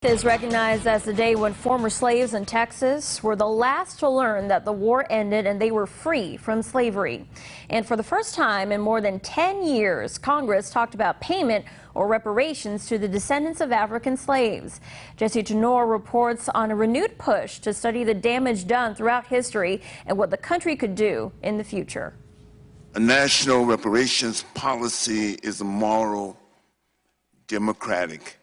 Is recognized as the day when former slaves in Texas were the last to learn that the war ended and they were free from slavery. And for the first time in more than 10 years, Congress talked about payment or reparations to the descendants of African slaves. Jesse Tenor reports on a renewed push to study the damage done throughout history and what the country could do in the future. A national reparations policy is a moral, democratic,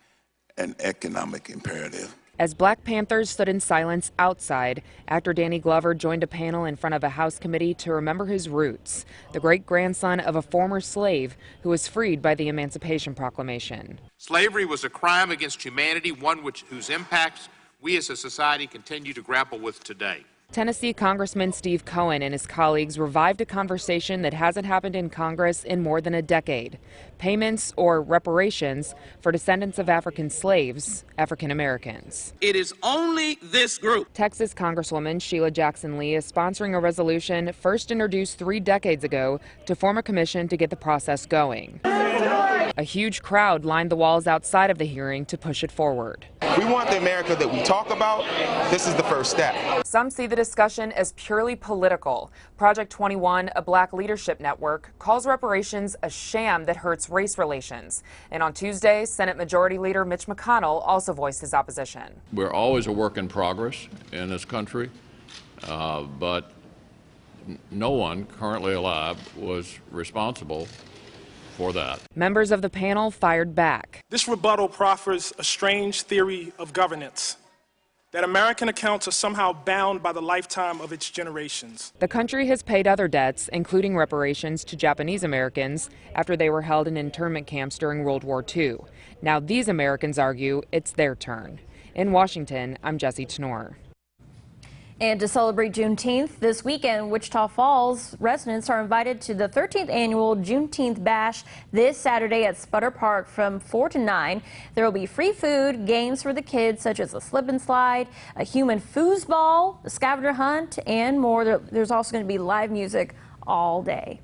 and economic imperative. As Black Panthers stood in silence outside, actor Danny Glover joined a panel in front of a House committee to remember his roots, the great-grandson of a former slave who was freed by the Emancipation Proclamation. Slavery was a crime against humanity, one whose impacts we as a society continue to grapple with today. Tennessee Congressman Steve Cohen and his colleagues revived a conversation that hasn't happened in Congress in more than a decade. Payments or reparations for descendants of African slaves, African Americans. It is only this group. Texas Congresswoman Sheila Jackson Lee is sponsoring a resolution first introduced 3 decades ago to form a commission to get the process going. A huge crowd lined the walls outside of the hearing to push it forward. We want the America that we talk about. This is the first step. Some see the discussion as purely political. Project 21, a Black leadership network, calls reparations a sham that hurts race relations. And on Tuesday, Senate Majority Leader Mitch McConnell also voiced his opposition. We're always a work in progress in this country, but no one currently alive was responsible for that. Members of the panel fired back. This rebuttal proffers a strange theory of governance, that American accounts are somehow bound by the lifetime of its generations. The country has paid other debts, including reparations to Japanese Americans after they were held in internment camps during World War II. Now these Americans argue it's their turn. In Washington, I'm Jesse Tenor. And to celebrate Juneteenth this weekend, Wichita Falls residents are invited to the 13th annual Juneteenth Bash this Saturday at Sputter Park from 4 to 9. There will be free food, games for the kids such as a slip and slide, a human foosball, a scavenger hunt, and more. There's also going to be live music all day.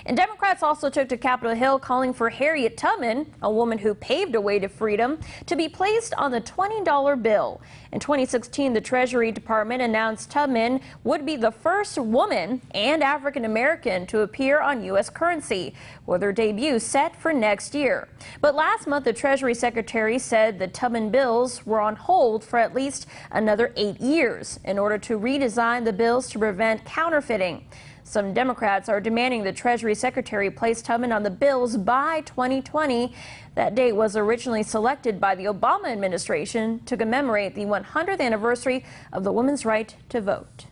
And Democrats also took to Capitol Hill calling for Harriet Tubman, a woman who paved a way to freedom, to be placed on the $20 bill. In 2016, the Treasury Department announced Tubman would be the first woman and African American to appear on U.S. currency, with her debut set for next year. But last month, the Treasury Secretary said the Tubman bills were on hold for at least another 8 years in order to redesign the bills to prevent counterfeiting. Some Democrats are demanding the Treasury Secretary place Tubman on the bills by 2020. That date was originally selected by the Obama administration to commemorate the 100th anniversary of the women's right to vote.